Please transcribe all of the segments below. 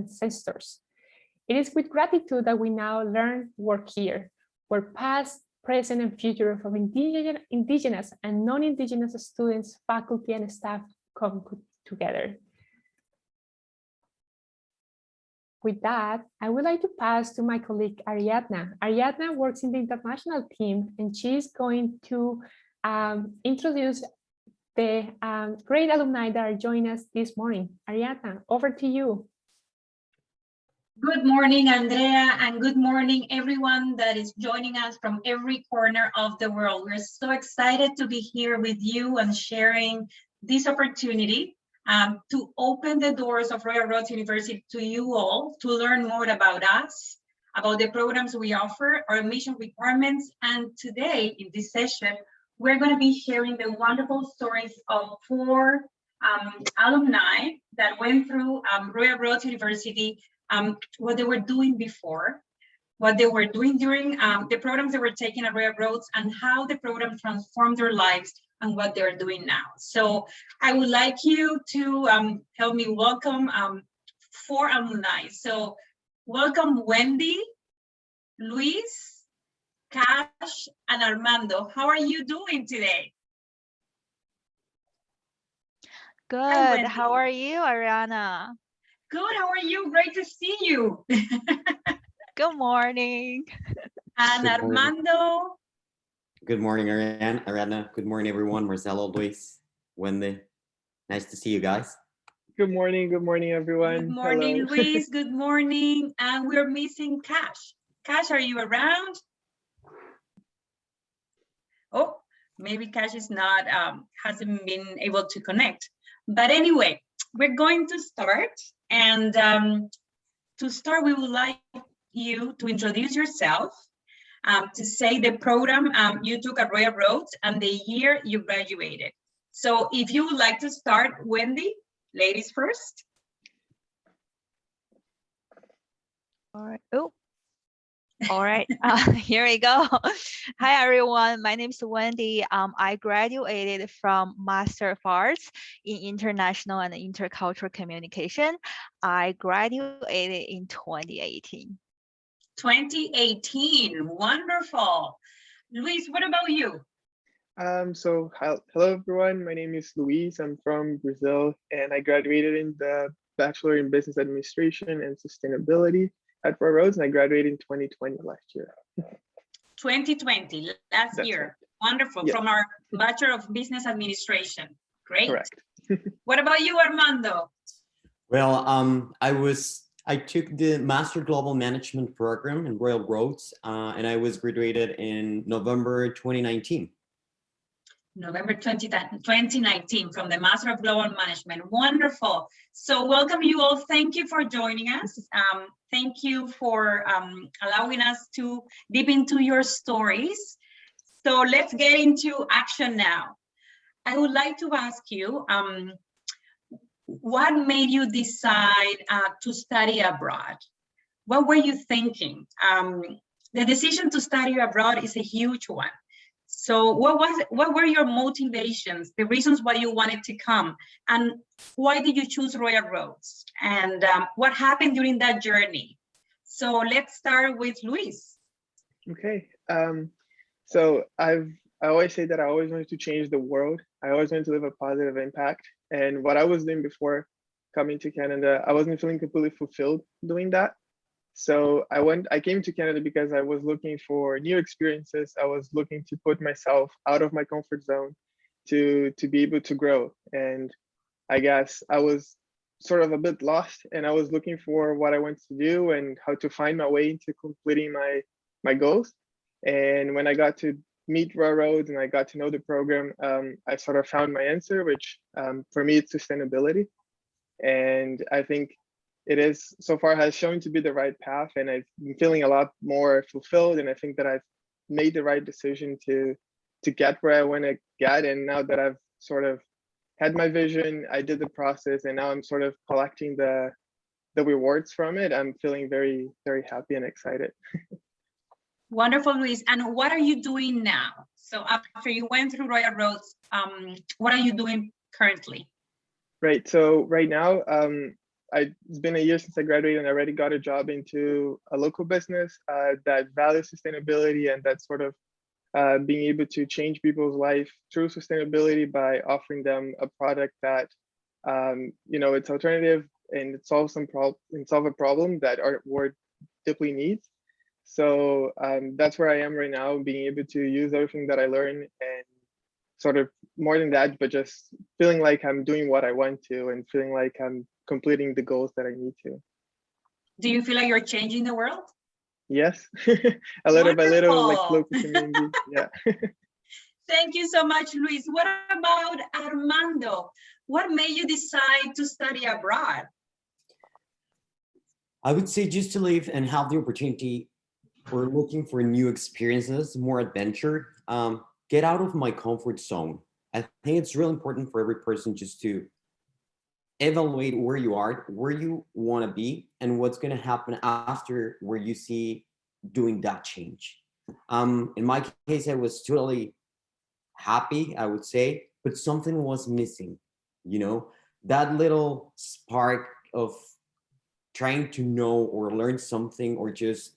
ancestors. It is with gratitude that we now learn work here, where past, present, and future of indigenous and non-indigenous students, faculty, and staff come together. With that, I would like to pass to my colleague Ariadna. Ariadna works in the international team, and she's going to introduce the great alumni that are joining us this morning. Ariadna, over to you. Good morning, Andrea, and good morning, everyone that is joining us from every corner of the world. We're so excited to be here with you and sharing this opportunity to open the doors of Royal Roads University to you all, to learn more about us, about the programs we offer, our mission requirements. And today in this session, we're going to be sharing the wonderful stories of 4 alumni that went through Royal Roads University, what they were doing before, what they were doing during the programs they were taking at Royal Roads, and how the program transformed their lives and what they're doing now. So I would like you to help me welcome 4 alumni. So welcome Wendy, Luis, Cash, and Armando. How are you doing today? Good. How are you, Ariadna? Good. How are you? Great to see you. Good morning. And Good morning. Armando. Good morning, Ariadna. Good morning, everyone. Marcelo, Luis, Wendy. Nice to see you guys. Good morning, everyone. Good morning, Hello. Luis. Good morning. And we're missing Cash. Cash, are you around? Oh, maybe Cash is not, hasn't been able to connect. But anyway, we're going to start. And to start, we would like you to introduce yourself, to say the program you took at Royal Roads and the year you graduated. So if you would like to start, Wendy, ladies first. All right. Oh, all right. Here we go. Hi, everyone. My name is Wendy. I graduated from Master of Arts in International and Intercultural Communication. I graduated in 2018. 2018. Wonderful. Luis, what about you? So hello, everyone. My name is Luis. I'm from Brazil, and I graduated in the Bachelor in Business Administration and Sustainability at Royal Roads, and I graduated in 2020 last year. 2020, last year. Right. Wonderful. Yeah. From our Bachelor of Business Administration. Great. Correct. What about you, Armando? Well, I took the Master Global Management program in Royal Roads, and I was graduated in November 2019. November 2019 from the Master of Global Management. Wonderful. So welcome you all. Thank you for joining us. Thank you for allowing us to dip into your stories. So let's get into action now. I would like to ask you, what made you decide to study abroad? What were you thinking? The decision to study abroad is a huge one. So what were your motivations, the reasons why you wanted to come, and why did you choose Royal Roads, and what happened during that journey? So let's start with Luis. Okay. So I always say that I always wanted to change the world. I always wanted to leave a positive impact. And what I was doing before coming to Canada, I wasn't feeling completely fulfilled doing that. So I came to Canada because I was looking for new experiences. I was looking to put myself out of my comfort zone to be able to grow. And I guess I was sort of a bit lost, and I was looking for what I wanted to do and how to find my way into completing my goals. And when I got to meet Royal Roads and I got to know the program, I sort of found my answer, which for me, it's sustainability. And I think it is so far has shown to be the right path, and I've been feeling a lot more fulfilled. And I think that I've made the right decision to get where I want to get. And now that I've sort of had my vision, I did the process, and now I'm sort of collecting the rewards from it. I'm feeling very, very happy and excited. Wonderful, Luis. And what are you doing now? So after you went through Royal Roads, what are you doing currently? Right. So right now, it's been a year since I graduated, and I already got a job into a local business that values sustainability, and that sort of being able to change people's life through sustainability by offering them a product that it's alternative and it solves solve a problem that our world deeply needs. So that's where I am right now, being able to use everything that I learned and sort of more than that, but just feeling like I'm doing what I want to and feeling like I'm completing the goals that I need to. Do you feel like you're changing the world? Yes, a little by little, like Wonderful. local community. Yeah. Thank you so much, Luis. What about Armando? What made you decide to study abroad? I would say just to live and have the opportunity or looking for new experiences, more adventure, get out of my comfort zone. I think it's really important for every person just to evaluate where you are, where you want to be, and what's going to happen after where you see doing that change. In my case, I was totally happy, I would say, but something was missing, that little spark of trying to know or learn something, or just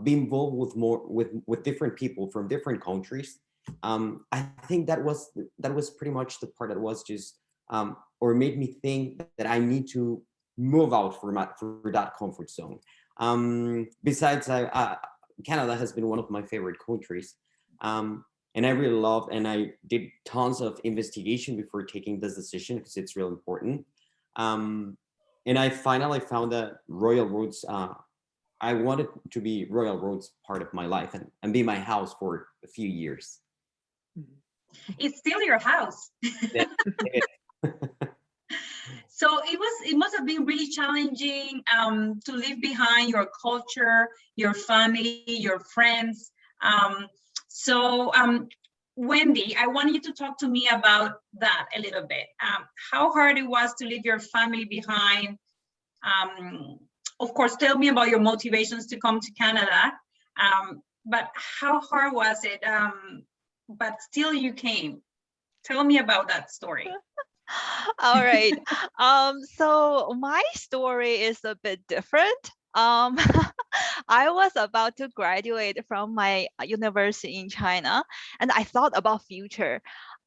be involved with with different people from different countries. I think that was pretty much the part that was just or made me think that I need to move out for that comfort zone. Besides, Canada has been one of my favorite countries. And I really loved, and I did tons of investigation before taking this decision because it's really important. And I finally found that Royal Roads, I wanted to be Royal Roads part of my life and be my house for a few years. It's still your house. Yeah. So it must have been really challenging to leave behind your culture, your family, your friends. Wendy, I want you to talk to me about that a little bit. How hard it was to leave your family behind. Of course, tell me about your motivations to come to Canada. But how hard was it? But still you came. Tell me about that story. All right. So my story is a bit different. I was about to graduate from my university in China, and I thought about future.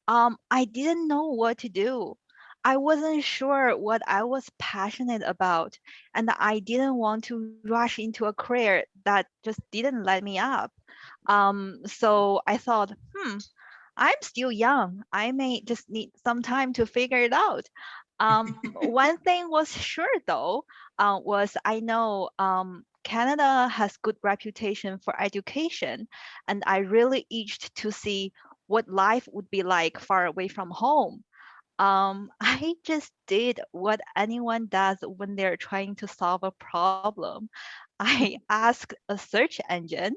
I didn't know what to do. I wasn't sure what I was passionate about, and I didn't want to rush into a career that just didn't light me up. So I thought, I'm still young. I may just need some time to figure it out. One thing was sure though, was I know Canada has good reputation for education, and I really itched to see what life would be like far away from home. I just did what anyone does when they're trying to solve a problem. I asked a search engine,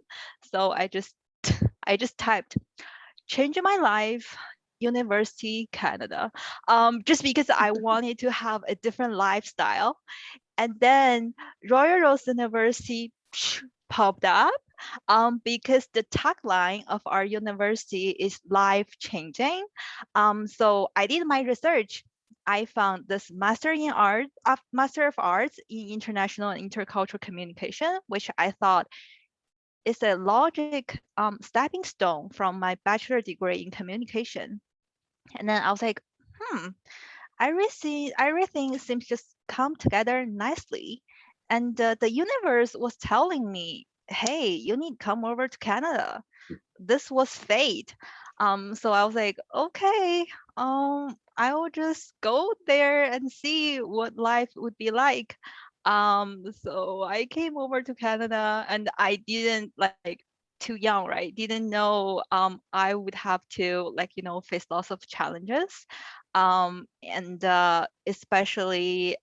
so I just typed change my life, University Canada, just because I wanted to have a different lifestyle. And then Royal Roads University popped up because the tagline of our university is life changing. So I did my research. I found this Master of Arts in International and Intercultural Communication, which I thought is a logic stepping stone from my bachelor degree in communication. And then I was like, everything seems just come together nicely. And the universe was telling me, hey, you need to come over to Canada. This was fate. So I was like, okay, I will just go there and see what life would be like. So I came over to Canada, and I didn't like too young, right? Didn't know I would have to face lots of challenges, and especially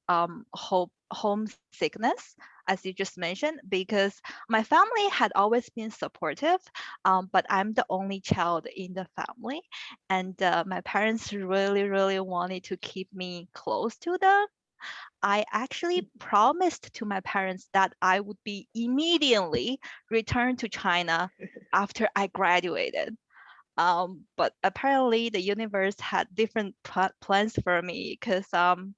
homesickness, as you just mentioned, because my family had always been supportive, but I'm the only child in the family, and my parents really, really wanted to keep me close to them. I actually promised to my parents that I would be immediately returned to China after I graduated. But apparently the universe had different plans for me because 5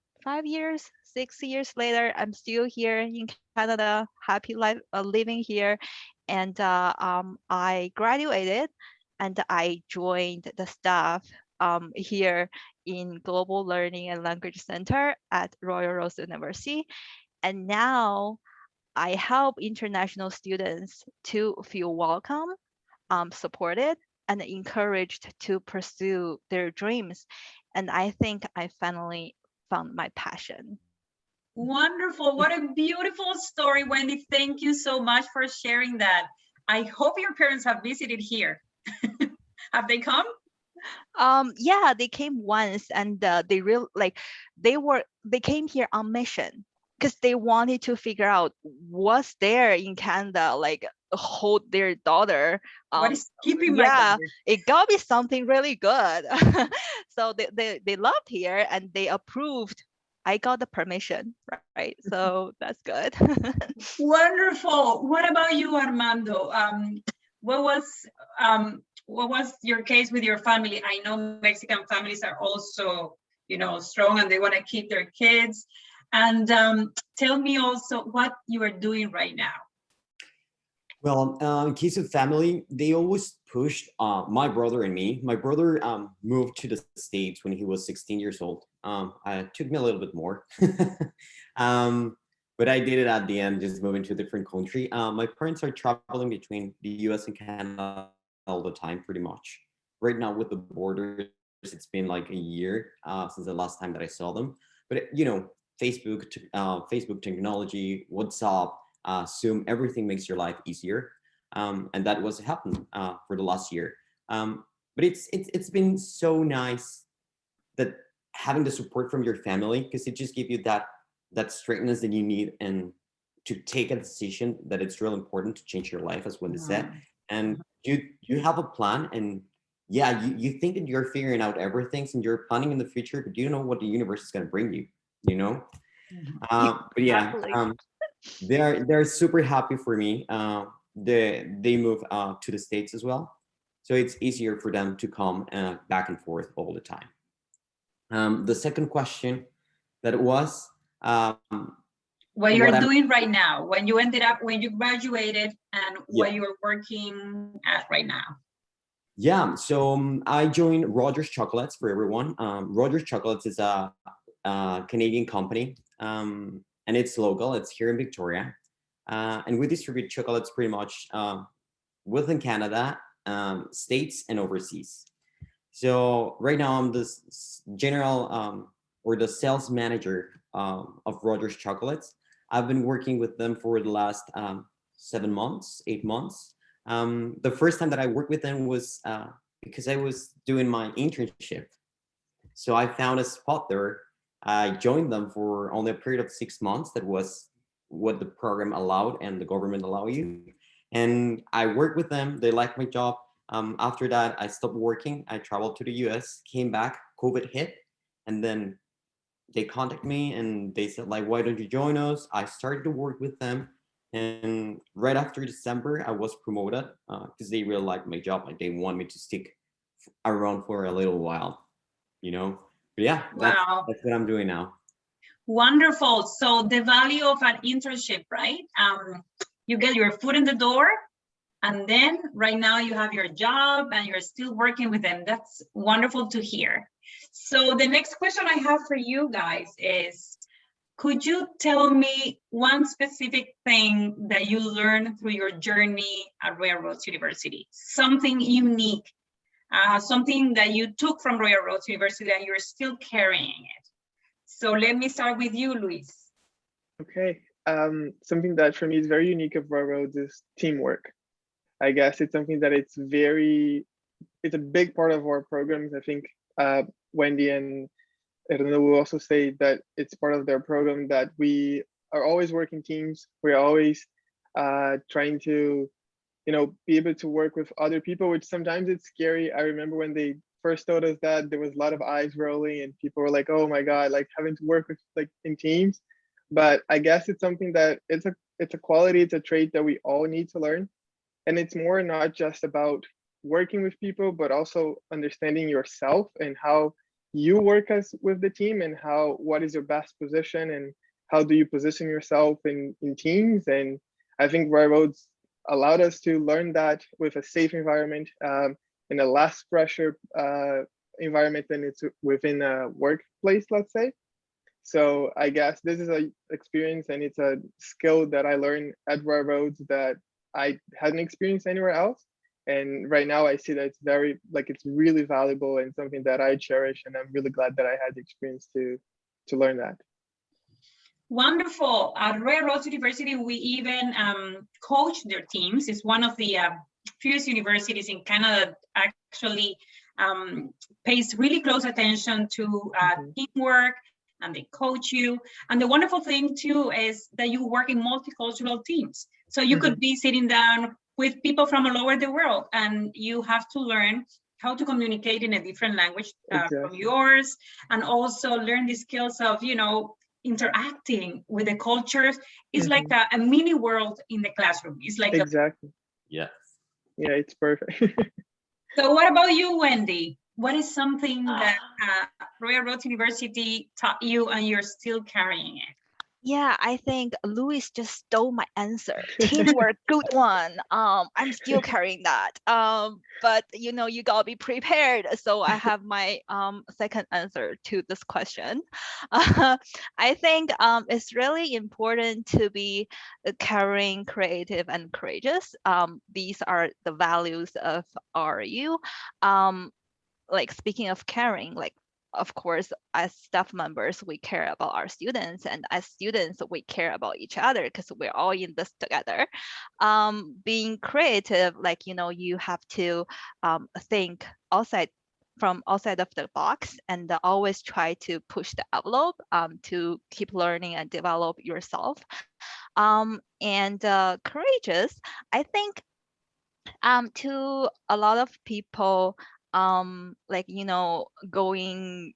years, 6 years later, I'm still here in Canada, happy life living here. And I graduated and I joined the staff here in Global Learning and Language Center at Royal Road University. And now I help international students to feel welcome, supported, and encouraged to pursue their dreams. And I think I finally found my passion. Wonderful. What a beautiful story, Wendy. Thank you so much for sharing that. I hope your parents have visited here. Have they come? Yeah, they came once, and they came here on mission because they wanted to figure out what's there in Canada, like hold their daughter. What is keeping my Yeah, daughter? it gotta be something really good. So they loved here and they approved. I got the permission, right? So that's good. Wonderful. What about you, Armando? What was your case with your family? I know Mexican families are also, strong and they want to keep their kids. And tell me also what you are doing right now. Well, in case of family, they always pushed my brother and me. My brother moved to the States when he was 16 years old. It took me a little bit more. But I did it at the end, just moving to a different country. My parents are traveling between the US and Canada all the time, pretty much. Right now with the borders, it's been like a year since the last time that I saw them. But Facebook technology, WhatsApp, Zoom, everything makes your life easier. And that was happened for the last year. But it's been so nice that having the support from your family, because it just gives you that straightness that you need and to take a decision that it's real important to change your life, as Wendy said. And you have a plan, and yeah, you think that you're figuring out everything and you're planning in the future, but you don't know what the universe is going to bring you, but yeah, they're super happy for me. They move to the States as well, so it's easier for them to come back and forth all the time. The second question that was what you're doing right now, when you graduated, and what you're working at right now. Yeah, so I joined Rogers Chocolates for everyone. Rogers Chocolates is a Canadian company, and it's local. It's here in Victoria, and we distribute chocolates pretty much within Canada, States, and overseas. So right now I'm the general or the sales manager of Rogers Chocolates. I've been working with them for the last 7 months, 8 months. The first time that I worked with them was because I was doing my internship. So I found a spot there. I joined them for only a period of 6 months. That was what the program allowed and the government allow you. And I worked with them. They liked my job. After that, I stopped working. I traveled to the US, came back, COVID hit, and then they contacted me and they said, like, why don't you join us? I started to work with them. And right after December, I was promoted because they really liked my job. Like, they want me to stick around for a little while, But yeah, Wow. that's what I'm doing now. Wonderful. So the value of an internship, right? You get your foot in the door, and then right now you have your job and you're still working with them. That's wonderful to hear. So the next question I have for you guys is, could you tell me one specific thing that you learned through your journey at Royal Roads University? Something unique, something that you took from Royal Roads University and you're still carrying it. So let me start with you, Luis. Okay. Something that for me is very unique of Royal Roads is teamwork. I guess it's something that it's a big part of our programs. I think Wendy and Ariadna will also say that it's part of their program that we are always working teams. We're always trying to, be able to work with other people, which sometimes it's scary. I remember when they first told us that, there was a lot of eyes rolling and people were like, oh my God, like having to work with like in teams. But I guess it's something that it's a quality, it's a trait that we all need to learn. And it's more not just about working with people, but also understanding yourself and how you work with the team and what is your best position and how do you position yourself in teams. And I think Royal Roads allowed us to learn that with a safe environment, in a less pressure environment than it's within a workplace, let's say. So I guess this is a experience and it's a skill that I learned at Royal Roads that I hadn't experienced anywhere else. And right now I see that it's very, like, it's really valuable and something that I cherish. And I'm really glad that I had the experience to learn that. Wonderful. At Royal Roads University, we even coach their teams. It's one of the few universities in Canada that actually pays really close attention to teamwork, and they coach you. And the wonderful thing too is that you work in multicultural teams. So you could be sitting down with people from all over the world, and you have to learn how to communicate in a different language from yours, and also learn the skills of, you know, interacting with the cultures. It's like a mini world in the classroom. It's like Yes. Yeah, it's perfect. So what about you, Wendy? What is something that Royal Roads University taught you and you're still carrying it? Yeah, I think Luis just stole my answer. Teamwork, good one. I'm still carrying that. But you know, you gotta be prepared. So I have my second answer to this question. I think it's really important to be caring, creative, and courageous. These are the values of RU. Like, speaking of caring, like, of course, as staff members, we care about our students, and as students, we care about each other because we're all in this together. Being creative, like, you know, you have to think outside of the box, and always try to push the envelope to keep learning and develop yourself. And courageous, I think, to a lot of people, like, you know, going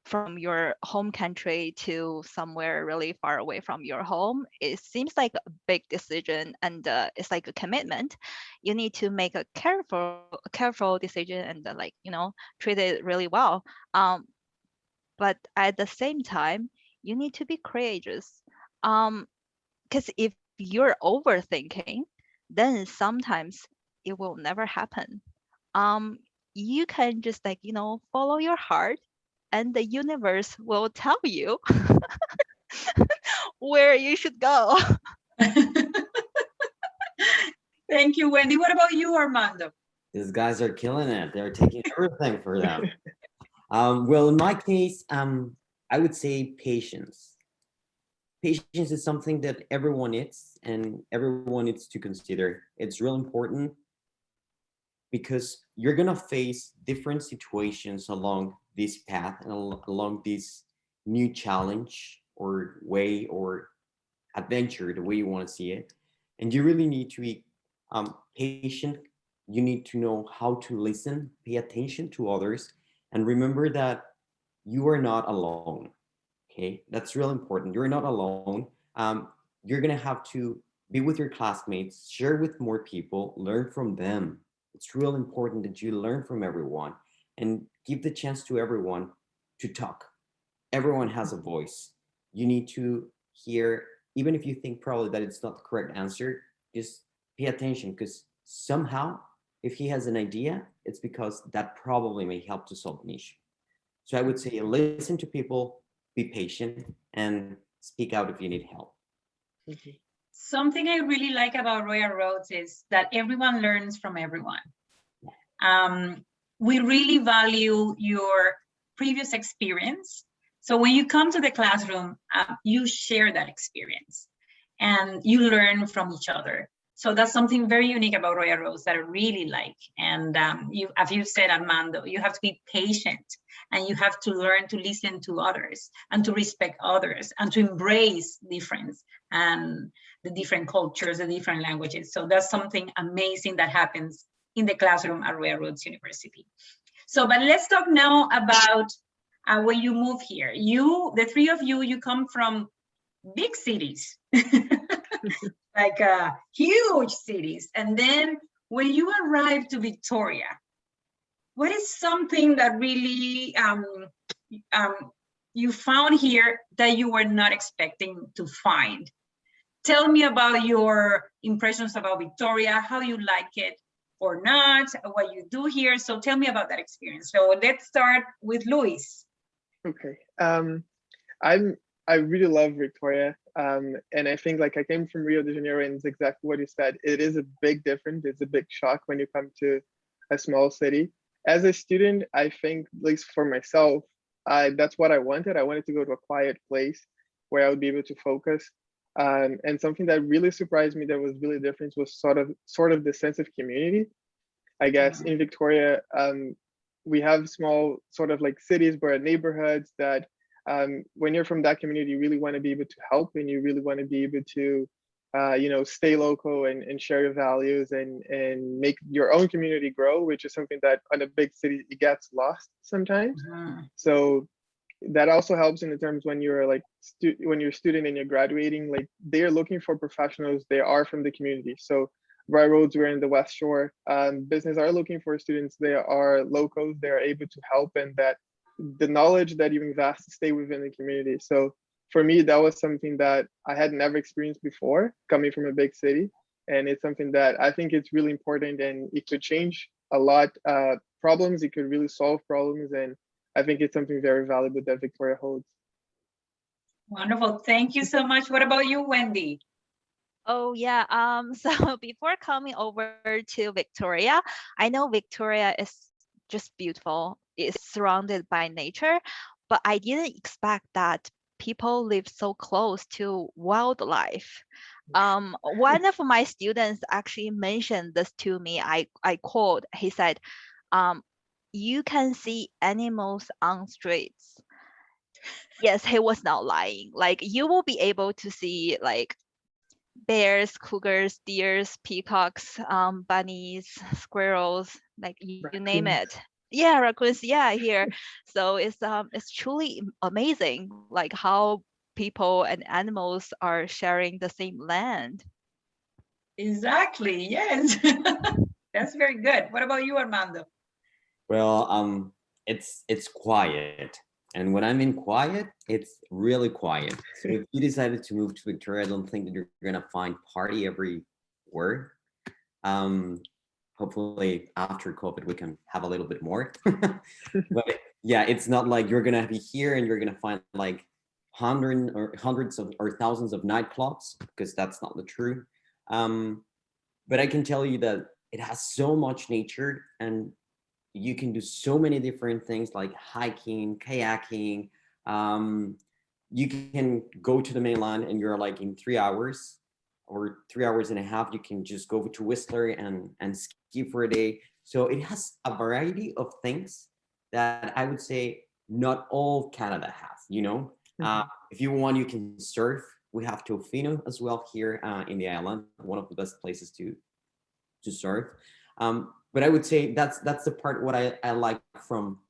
from your home country to somewhere really far away from your home, it seems like a big decision, and it's like a commitment. You need to make a careful decision, and like, you know, treat it really well. But at the same time, you need to be courageous, because if you're overthinking, then sometimes it will never happen. You can just, like, you know, follow your heart, and the universe will tell you where you should go. Thank you, Wendy. What about you, Armando? These guys are killing it. They're taking everything for them. Well, in my case, I would say patience. Patience is something that everyone needs, and everyone needs to consider. It's real important because you're gonna face different situations along this path and along this new challenge or way or adventure, the way you want to see it. And you really need to be patient. You need to know how to listen, pay attention to others, and remember that you are not alone. Okay, that's real important. You're not alone. You're gonna have to be with your classmates, share with more people, learn from them. It's real important that you learn from everyone and give the chance to everyone to talk. Everyone has a voice. You need to hear, even if you think probably that it's not the correct answer, just pay attention, because somehow, if he has an idea, it's because that probably may help to solve an issue. So I would say listen to people, be patient, and speak out if you need help. Something I really like about Royal Roads is that everyone learns from everyone. We really value your previous experience. So when you come to the classroom, you share that experience and you learn from each other. So that's something very unique about Royal Roads that I really like. And as you said, Armando, you have to be patient, and you have to learn to listen to others and to respect others and to embrace difference and the different cultures, the different languages. So that's something amazing that happens in the classroom at Royal Roads University. So, but let's talk now about when you move here. You, the three of you, you come from big cities. Like huge cities. And then when you arrive to Victoria, what is something that really you found here that you were not expecting to find. Tell me about your impressions about Victoria, how you like it or not, what you do here. So tell me about that experience. So let's start with Luis. Okay. I really love Victoria. And I think like I came from Rio de Janeiro, and it's exactly what you said. It is a big difference. It's a big shock when you come to a small city. As a student, I think, at least for myself, that's what I wanted. I wanted to go to a quiet place where I would be able to focus. And something that really surprised me that was really different was sort of the sense of community. I guess in Victoria, we have small sort of like cities where neighborhoods that when you're from that community, you really want to be able to help, and you really want to be able to stay local and share your values and make your own community grow, which is something that on a big city it gets lost sometimes. So that also helps in the terms when you're like when you're a student and you're graduating, like they're looking for professionals, they are from the community. So Roy Roads, we're in the West Shore. Business are looking for students, they are locals, they are able to help, and that the knowledge that you invest stay within the community. So for me, that was something that I had never experienced before coming from a big city. And it's something that I think it's really important, and it could change a lot problems. It could really solve problems. And I think it's something very valuable that Victoria holds. Wonderful. Thank you so much. What about you, Wendy? Oh yeah. So before coming over to Victoria, I know Victoria is just beautiful. It's surrounded by nature, but I didn't expect that people live so close to wildlife. One of my students actually mentioned this to me. I quote, he said, you can see animals on streets. Yes, he was not lying. Like you will be able to see like bears, cougars, deers, peacocks, bunnies, squirrels, like you name it. Yeah, raccoons. Yeah, here. So it's truly amazing, like how people and animals are sharing the same land. Exactly. Yes. That's very good. What about you, Armando? Well, it's quiet, and when I'm in quiet, it's really quiet. So if you decided to move to Victoria, I don't think that you're gonna find party everywhere. Hopefully after COVID we can have a little bit more. But yeah, it's not like you're gonna be here and you're gonna find like hundreds of or thousands of nightclubs, because that's not the truth. But I can tell you that it has so much nature, and you can do so many different things like hiking, kayaking. You can go to the mainland and you're like in 3 hours or 3 hours and a half, you can just go to Whistler and ski for a day. So it has a variety of things that I would say not all Canada has, you know? If you want, you can surf. We have Tofino as well here in the island, one of the best places to surf. But I would say that's the part what I like from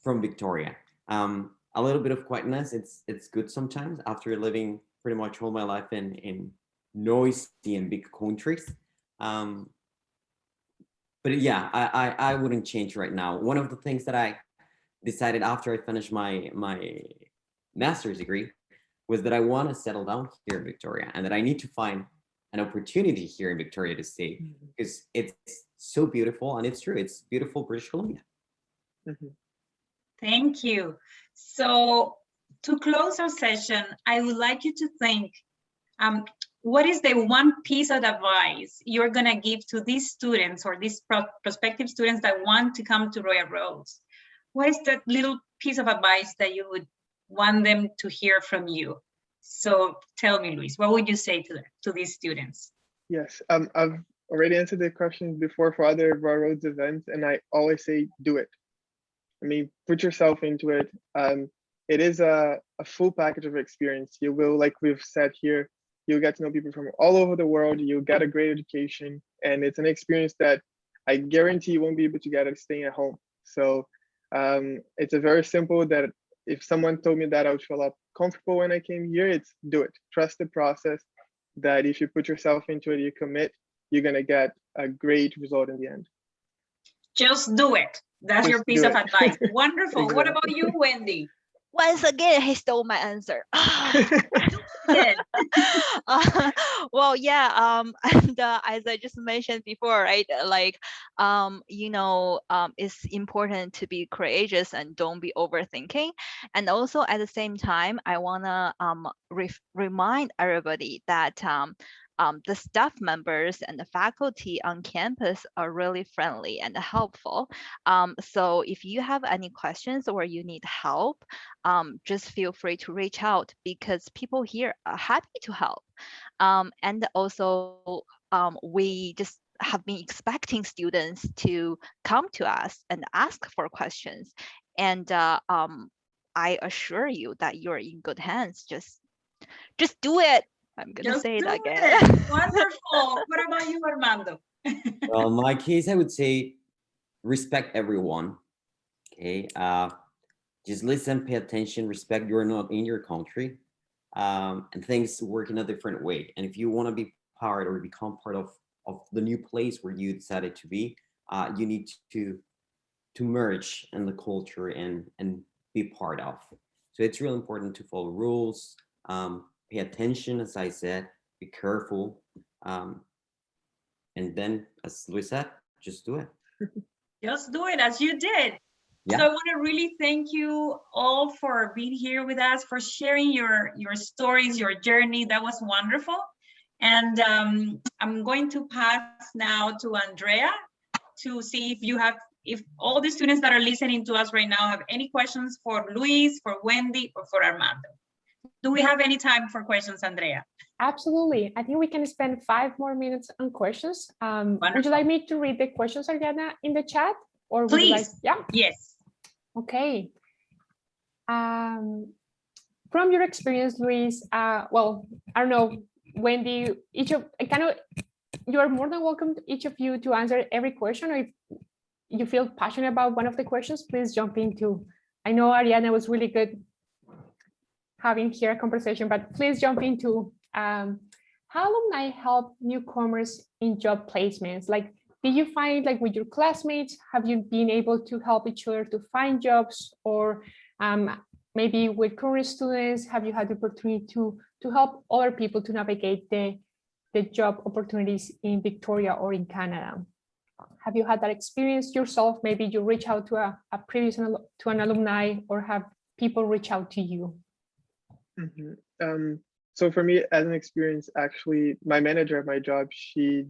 Victoria. A little bit of quietness. It's good sometimes after living pretty much all my life in noisy and big countries. But yeah, I wouldn't change right now. One of the things that I decided after I finished my master's degree was that I want to settle down here in Victoria, and that I need to find an opportunity here in Victoria to stay, because it's so beautiful, and it's true, it's beautiful British Columbia. Thank you. So to close our session, I would like you to think, what is the one piece of advice you're gonna give to these students or these prospective students that want to come to Royal Roads? What is that little piece of advice that you would want them to hear from you? So tell me, Luis, what would you say to these students? Yes, I've already answered the question before for other Royal Roads events, and I always say do it. I mean, put yourself into it. It is a full package of experience. You will, like we've said here, you'll get to know people from all over the world. You'll get a great education, and it's an experience that I guarantee you won't be able to get at staying at home. So it's a very simple that if someone told me that I would feel comfortable when I came here, it's do it. Trust the process, that if you put yourself into it, you commit, you're gonna get a great result in the end. Just do it. That's your piece of advice. Wonderful. Exactly. What about you, Wendy? Once again, he stole my answer. Good. Well, yeah, and as I just mentioned before, right, like, it's important to be courageous and don't be overthinking. And also at the same time, I wanna remind everybody that the staff members and the faculty on campus are really friendly and helpful. So if you have any questions or you need help, just feel free to reach out because people here are happy to help. And also, we just have been expecting students to come to us and ask for questions. And I assure you that you're in good hands. Just do it. I'm gonna Just say it do again. it. Wonderful. What about you, Armando? Well, in my case, I would say respect everyone. Okay. Just listen, pay attention, respect you're not in your country. And things work in a different way. And if you want to be part or become part of the new place where you decided to be, you need to merge in the culture and be part of. So it's really important to follow rules, pay attention, as I said, be careful, and then, as Luis said, just do it. Just do it as you did. Yeah. So I want to really thank you all for being here with us, for sharing your stories, your journey. That was wonderful. And I'm going to pass now to Andrea to see if all the students that are listening to us right now have any questions for Luis, for Wendy, or for Armando. Do we have any time for questions, Andrea? Absolutely. I think we can spend 5 more minutes on questions. Would Wonderful. you like me to read the questions, Ariadna, in the chat? Or would you like, Please. yeah? Yes. Okay. From your experience, Luis, well, I don't know, Wendy, you are more than welcome, each of you, to answer every question, or if you feel passionate about one of the questions, please jump in too. I know Ariadna was really good having here a conversation, but please jump into how alumni help newcomers in job placements. Like, did you find, like, with your classmates, have you been able to help each other to find jobs, or maybe with current students, have you had the opportunity to help other people to navigate the job opportunities in Victoria or in Canada? Have you had that experience yourself? Maybe you reach out to an alumni, or have people reach out to you? So for me, as an experience, actually, my manager at my job, she's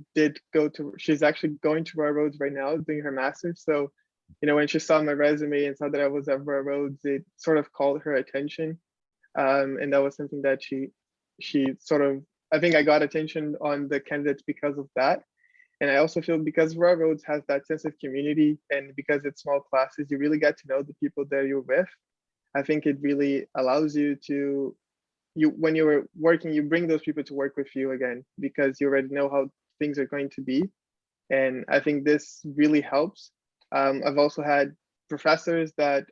actually going to Royal Roads right now doing her master's. So, when she saw my resume and saw that I was at Royal Roads, it sort of called her attention. And that was something that she sort of, I think I got attention on the candidates because of that. And I also feel because Royal Roads has that sense of community, and because it's small classes, you really get to know the people that you're with. I think it really allows you to, when you're working, you bring those people to work with you again, because you already know how things are going to be. And I think this really helps. I've also had professors that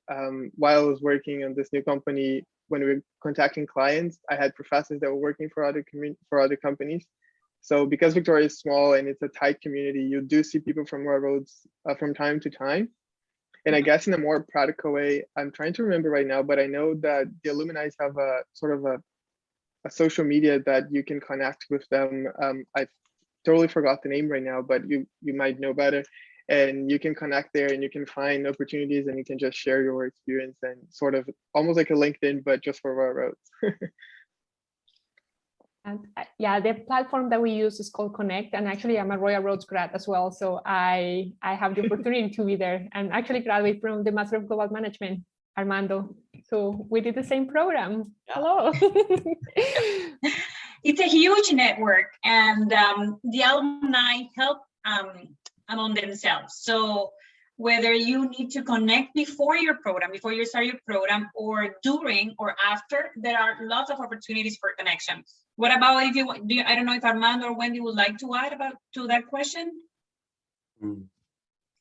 while I was working on this new company, when we were contacting clients, I had professors that were working for other companies. So because Victoria is small and it's a tight community, you do see people from Royal Roads from time to time. And I guess in a more practical way, I'm trying to remember right now, but I know that the alumni have a sort of a social media that you can connect with them. I totally forgot the name right now, but you might know better. And you can connect there and you can find opportunities and you can just share your experience, and sort of almost like a LinkedIn, but just for Royal Roads. And yeah, the platform that we use is called Connect, and actually I'm a Royal Roads grad as well, so I have the opportunity to be there, and actually graduate from the Master of Global Management, Armando. So we did the same program. Yeah. Hello. It's a huge network, and the alumni help among themselves. So whether you need to connect before your program, before you start your program, or during or after, there are lots of opportunities for connection. What about if you, I don't know if Armando or Wendy would like to add to that question?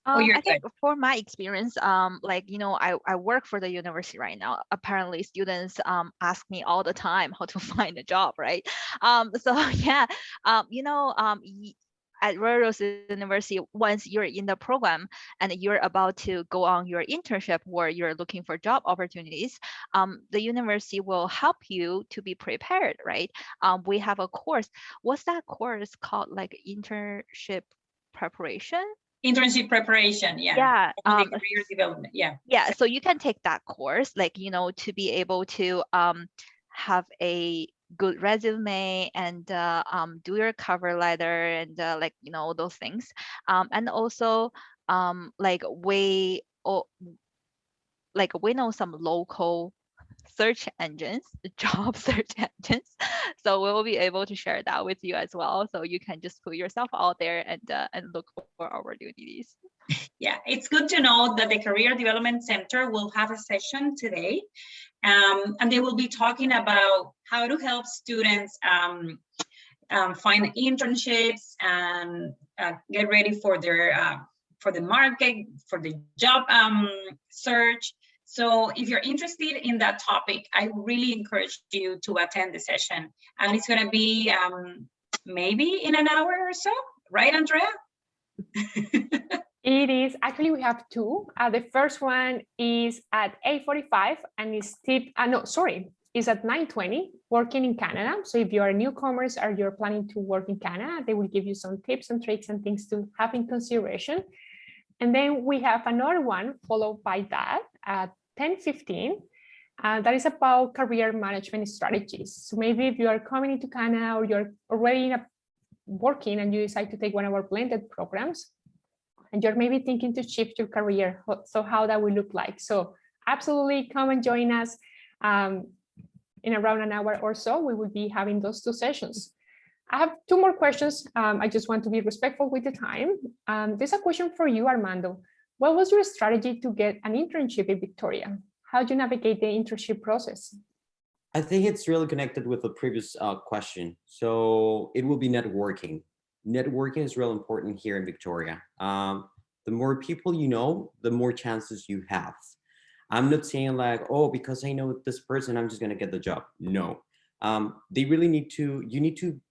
I think for my experience, I work for the university right now. Apparently students ask me all the time how to find a job, right? So yeah, at Royal Rose University, once you're in the program and you're about to go on your internship or you're looking for job opportunities, the university will help you to be prepared, right? We have a course. What's that course called? Like internship preparation? Internship preparation, yeah. Yeah. Career development, yeah. Yeah, so you can take that course, like, to be able to have a good resume and do your cover letter and like, those things. And also like we know some local search engines, job search engines. So we'll be able to share that with you as well. So you can just put yourself out there and look for opportunities. Yeah, it's good to know that the Career Development Center will have a session today, and they will be talking about how to help students find internships and get ready for their for the market, for the job search. So if you're interested in that topic, I really encourage you to attend the session. And it's going to be maybe in an hour or so, right, Andrea? It is actually, we have two. The first one is at 8:45 and is is at 9:20, working in Canada. So if you're a newcomer or you're planning to work in Canada, they will give you some tips and tricks and things to have in consideration. And then we have another one followed by that at 10:15. That is about career management strategies. So maybe if you are coming into Canada or you're already working and you decide to take one of our blended programs, and you're maybe thinking to shift your career, so how that will look like. So absolutely come and join us in around an hour or so. We will be having those two sessions. I have two more questions. I just want to be respectful with the time. There's a question for you, Armando. What was your strategy to get an internship in Victoria? How do you navigate the internship process? I think it's really connected with the previous question. So it will be networking. Networking is real important here in Victoria. The more people you know, the more chances you have. I'm not saying like, oh, because I know this person, I'm just gonna get the job. No, they really you need to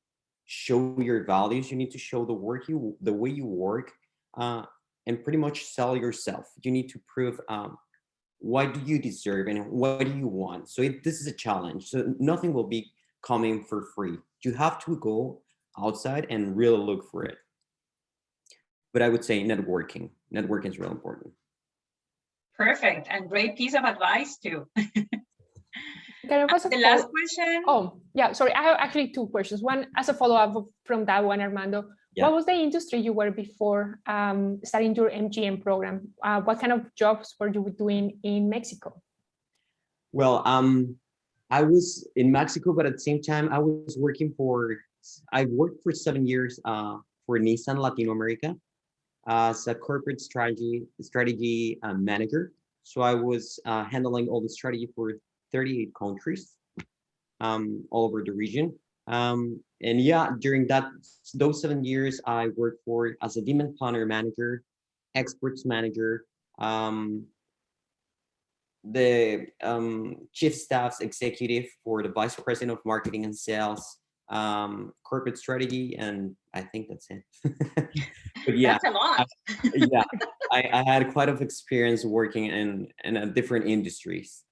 show your values. You need to show the way you work, and pretty much sell yourself. You need to prove why do you deserve and what do you want. So this is a challenge. So nothing will be coming for free. You have to go outside and really look for it. But I would say networking. Networking is real important. Perfect, and great piece of advice too. The last question. Oh, yeah, sorry. I have actually two questions. One as a follow-up from that one, Armando. Yeah. What was the industry you were before starting your MGM program? What kind of jobs were you doing in Mexico? Well, I was in Mexico, but at the same time, I worked for 7 years for Nissan Latino America as a corporate strategy manager. So I was handling all the strategy for 38 countries all over the region. And yeah, during those 7 years, I worked as a demand planner manager, exports manager, the chief staff's executive for the vice president of marketing and sales, corporate strategy, and I think that's it. But yeah, that's a lot. I had quite of experience working in different industries.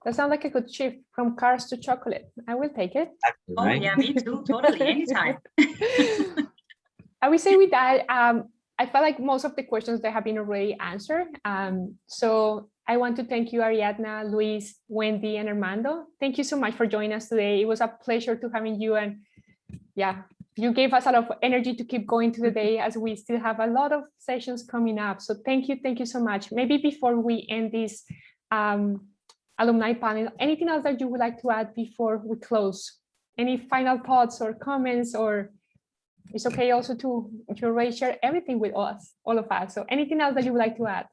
That sounds like a good shift from cars to chocolate. I will take it. Exactly, oh right? yeah, me too. Totally, anytime. I would say with that, I felt like most of the questions that have been already answered. So I want to thank you, Ariadna, Luis, Wendy, and Armando. Thank you so much for joining us today. It was a pleasure to having you, and yeah, you gave us a lot of energy to keep going to the day as we still have a lot of sessions coming up. So thank you so much. Maybe before we end this alumni panel, anything else that you would like to add before we close? Any final thoughts or comments, or it's okay also to already share everything with us, all of us. So anything else that you would like to add?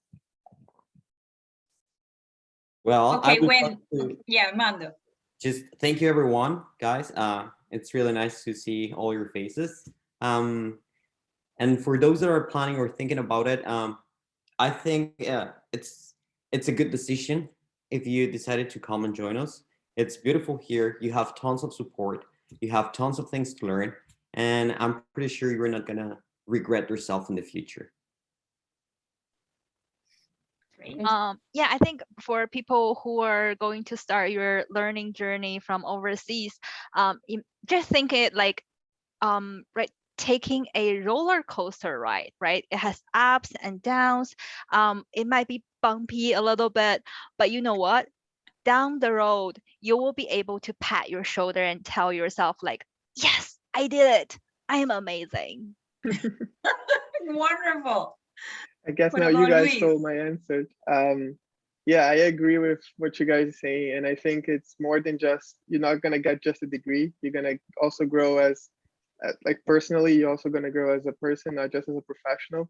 Well, okay, yeah, Armando. Just thank you, everyone, guys. It's really nice to see all your faces. And for those that are planning or thinking about it, I think it's a good decision if you decided to come and join us. It's beautiful here. You have tons of support. You have tons of things to learn. And I'm pretty sure you're not gonna regret yourself in the future. Great. Yeah, I think for people who are going to start your learning journey from overseas, just think it like, right, taking a roller coaster ride, right? It has ups and downs. It might be bumpy a little bit, but you know what? Down the road, you will be able to pat your shoulder and tell yourself like, yes, I did it. I am amazing. Wonderful. I guess What now you about guys Luis? stole my answer. Yeah, I agree with what you guys are saying, and I think it's more than just, you're not gonna get just a degree. You're gonna also grow as like personally. You're also gonna grow as a person, not just as a professional.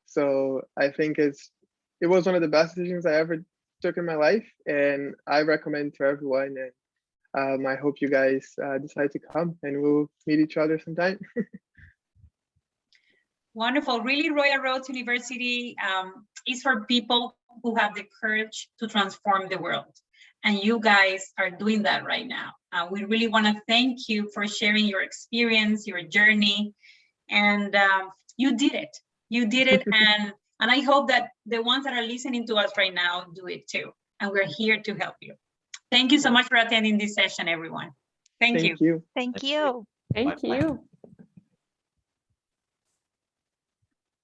So I think it was one of the best decisions I ever took in my life, and I recommend to everyone. And I hope you guys decide to come, and we'll meet each other sometime. Wonderful. Really, Royal Roads University is for people who have the courage to transform the world. And you guys are doing that right now. We really want to thank you for sharing your experience, your journey, and you did it. You did it. And I hope that the ones that are listening to us right now do it too. And we're here to help you. Thank you so much for attending this session, everyone. Thank you. Thank you. Thank you. Thank you.